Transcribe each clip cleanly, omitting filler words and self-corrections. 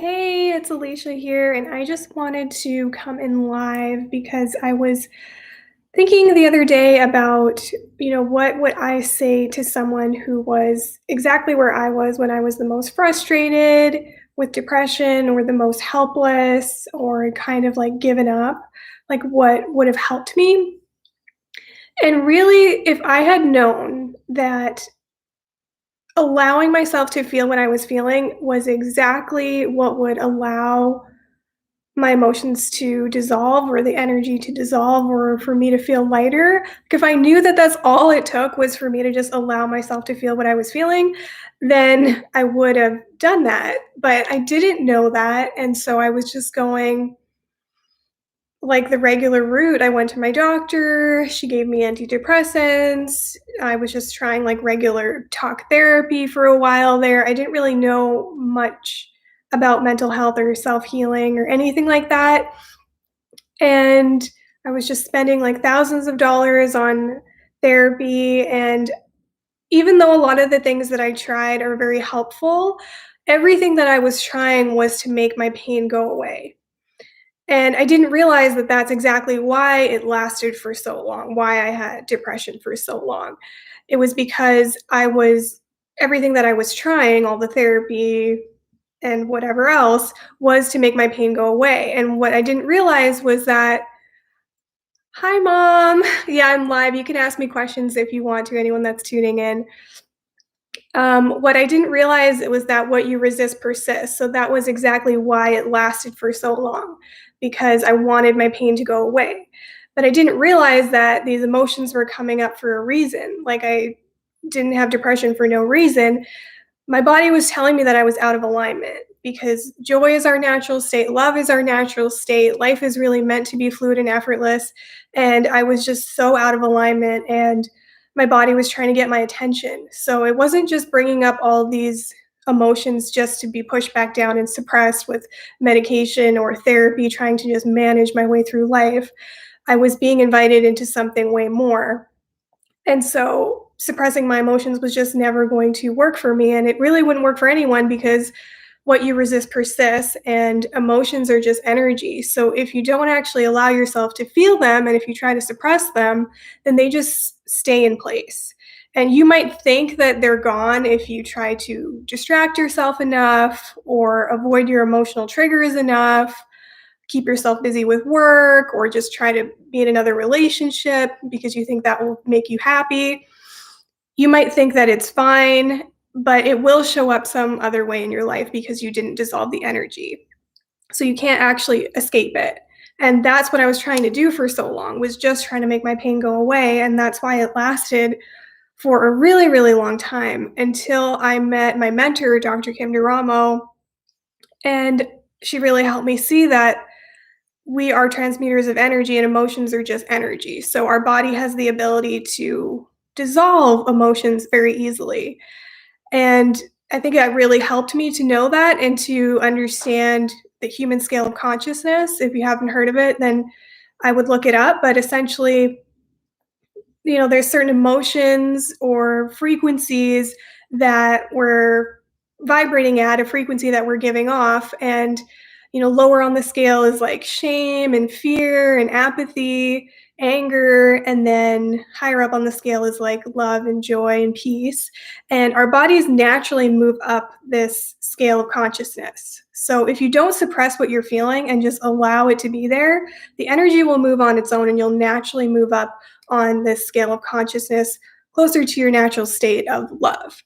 Hey, it's Alisha here, and I just wanted to come in live because I was thinking the other day about, what would I say to someone who was exactly where I was when I was the most frustrated with depression or the most helpless or kind of like given up, like what would have helped me. And really, if I had known that allowing myself to feel what I was feeling was exactly what would allow my emotions to dissolve or the energy to dissolve or for me to feel lighter. Like if I knew that that's all it took was for me to just allow myself to feel what I was feeling, then I would have done that. But I didn't know that. And so I was just going like the regular route. I went to my doctor, she gave me antidepressants. I was just trying like regular talk therapy for a while there. I didn't really know much about mental health or self healing or anything like that. And I was just spending like thousands of dollars on therapy. And even though a lot of the things that I tried are very helpful, everything that I was trying was to make my pain go away. And I didn't realize that that's exactly why it lasted for so long, why I had depression for so long. It was because everything that I was trying, all the therapy and whatever else, was to make my pain go away. And what I didn't realize was that hi, mom. Yeah, I'm live. You can ask me questions if you want to, anyone that's tuning in. What I didn't realize it was that what you resist persists. So that was exactly why it lasted for so long, because I wanted my pain to go away. But I didn't realize that these emotions were coming up for a reason. Like I didn't have depression for no reason. My body was telling me that I was out of alignment because joy is our natural state, love is our natural state, life is really meant to be fluid and effortless. And I was just so out of alignment, and my body was trying to get my attention. So it wasn't just bringing up all these emotions just to be pushed back down and suppressed with medication or therapy, trying to just manage my way through life. I was being invited into something way more. And so suppressing my emotions was just never going to work for me. And it really wouldn't work for anyone because what you resist persists, and emotions are just energy. So if you don't actually allow yourself to feel them and if you try to suppress them, then they just stay in place. And you might think that they're gone if you try to distract yourself enough or avoid your emotional triggers enough, keep yourself busy with work, or just try to be in another relationship because you think that will make you happy. You might think that it's fine, but it will show up some other way in your life because you didn't dissolve the energy. So you can't actually escape it. And that's what I was trying to do for so long, was just trying to make my pain go away, and that's why it lasted for a really, really long time until I met my mentor, Dr. Kim Duramo, and she really helped me see that we are transmitters of energy and emotions are just energy. So our body has the ability to dissolve emotions very easily. And I think that really helped me to know that and to understand the human scale of consciousness. If you haven't heard of it, then I would look it up. But essentially, there's certain emotions or frequencies that we're vibrating at, a frequency that we're giving off. And, lower on the scale is like shame and fear and apathy, anger. And then higher up on the scale is like love and joy and peace. And our bodies naturally move up this scale of consciousness. So if you don't suppress what you're feeling and just allow it to be there, the energy will move on its own and you'll naturally move up on this scale of consciousness closer to your natural state of love.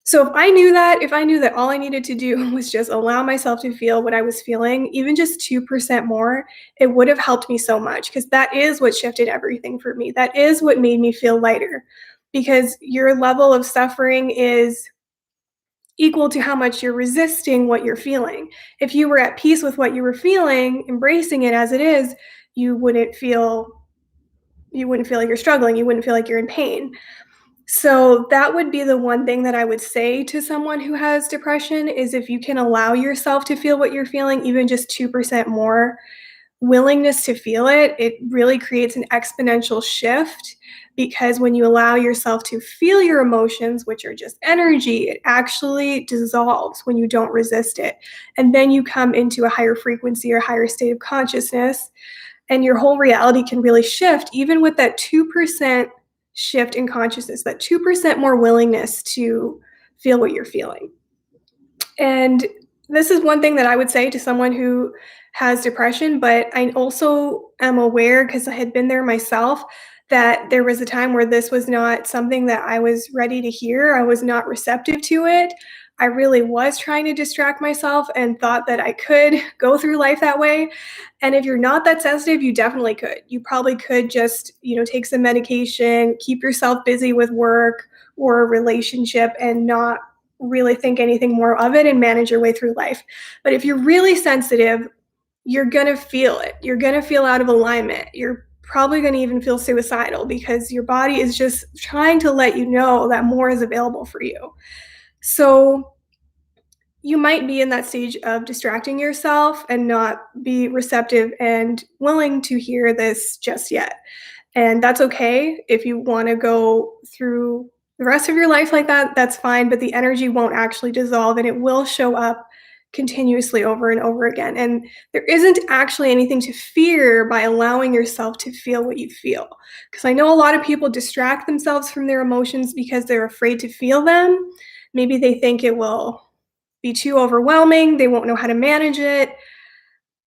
So if I knew that all I needed to do was just allow myself to feel what I was feeling, even just 2% more, it would have helped me so much, because that is what shifted everything for me. That is what made me feel lighter, because your level of suffering is equal to how much you're resisting what you're feeling. If you were at peace with what you were feeling, embracing it as it is, you wouldn't feel you wouldn't feel like you're struggling, you wouldn't feel like you're in pain. So that would be the one thing that I would say to someone who has depression, is if you can allow yourself to feel what you're feeling, even just 2% more, willingness to feel it, it really creates an exponential shift because when you allow yourself to feel your emotions, which are just energy, it actually dissolves when you don't resist it. And then you come into a higher frequency or higher state of consciousness, and your whole reality can really shift, even with that 2% shift in consciousness, that 2% more willingness to feel what you're feeling. And this is one thing that I would say to someone who has depression, but I also am aware because I had been there myself that there was a time where this was not something that I was ready to hear. I was not receptive to it. I really was trying to distract myself and thought that I could go through life that way. And if you're not that sensitive, you definitely could. You probably could just, take some medication, keep yourself busy with work or a relationship and not really think anything more of it and manage your way through life. But if you're really sensitive, you're going to feel it. You're going to feel out of alignment. You're probably going to even feel suicidal because your body is just trying to let you know that more is available for you. So you might be in that stage of distracting yourself and not be receptive and willing to hear this just yet. And that's okay. If you want to go through the rest of your life like that, that's fine, but the energy won't actually dissolve and it will show up continuously over and over again. And there isn't actually anything to fear by allowing yourself to feel what you feel. Because I know a lot of people distract themselves from their emotions because they're afraid to feel them. Maybe they think it will be too overwhelming, they won't know how to manage it.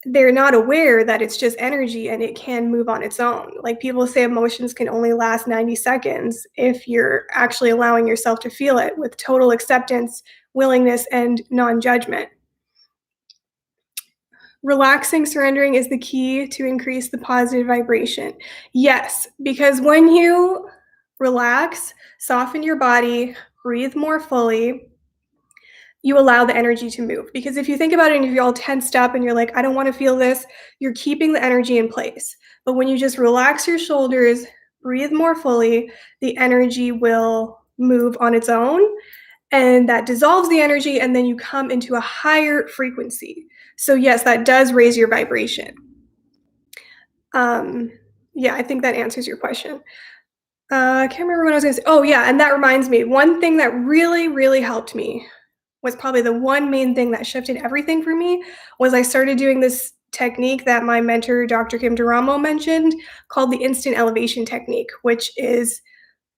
They're not aware that it's just energy and it can move on its own. Like people say emotions can only last 90 seconds if you're actually allowing yourself to feel it with total acceptance, willingness, and non judgment. Relaxing, surrendering is the key to increase the positive vibration. Yes, because when you relax, soften your body, breathe more fully, you allow the energy to move. Because if you think about it and if you're all tensed up and you're like, I don't want to feel this, you're keeping the energy in place. But when you just relax your shoulders, breathe more fully, the energy will move on its own. And that dissolves the energy, and then you come into a higher frequency. So, yes, that does raise your vibration. Um, yeah, I think that answers your question. I can't remember what I was going to say. Oh, yeah, and that reminds me, one thing that really, really helped me was probably the one main thing that shifted everything for me was I started doing this technique that my mentor, Dr. Kim Duramo, mentioned called the instant elevation technique, which is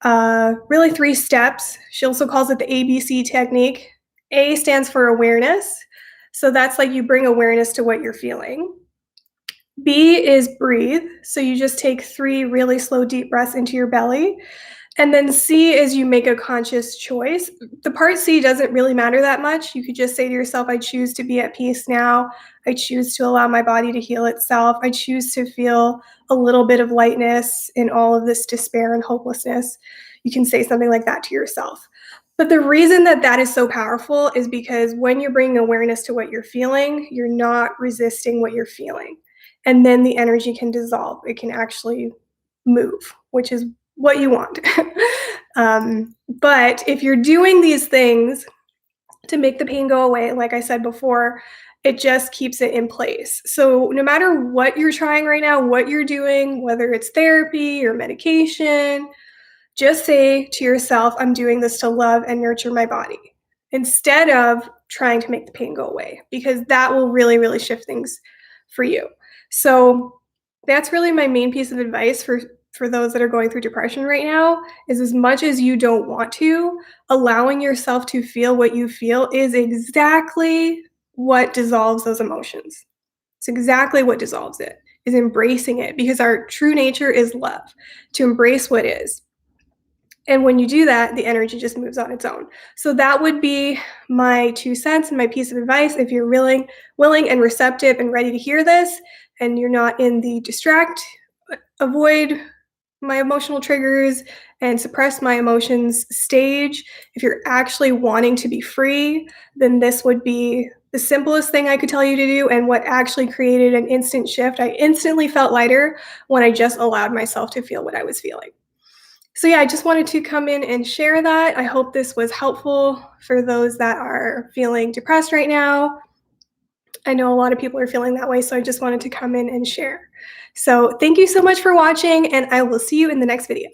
really 3 steps. She also calls it the ABC technique. A stands for awareness. So that's like you bring awareness to what you're feeling. B is breathe. So you just take 3 really slow, deep breaths into your belly. And then C is you make a conscious choice. The part C doesn't really matter that much. You could just say to yourself, I choose to be at peace now. I choose to allow my body to heal itself. I choose to feel a little bit of lightness in all of this despair and hopelessness. You can say something like that to yourself. But the reason that that is so powerful is because when you're bringing awareness to what you're feeling, you're not resisting what you're feeling. And then the energy can dissolve. It can actually move, which is what you want. But if you're doing these things to make the pain go away, like I said before, it just keeps it in place. So no matter what you're trying right now, what you're doing, whether it's therapy or medication, just say to yourself, I'm doing this to love and nurture my body instead of trying to make the pain go away, because that will really, really shift things for you. So that's really my main piece of advice for those that are going through depression right now is as much as you don't want to, allowing yourself to feel what you feel is exactly what dissolves those emotions. It's exactly what dissolves it, is embracing it because our true nature is love, to embrace what is. And when you do that, the energy just moves on its own. So that would be my 2 cents and my piece of advice. If you're willing and receptive and ready to hear this, and you're not in the distract, avoid my emotional triggers and suppress my emotions stage, if you're actually wanting to be free, then this would be the simplest thing I could tell you to do and what actually created an instant shift. I instantly felt lighter when I just allowed myself to feel what I was feeling. So yeah, I just wanted to come in and share that. I hope this was helpful for those that are feeling depressed right now. I know a lot of people are feeling that way, so I just wanted to come in and share. So thank you so much for watching, and I will see you in the next video.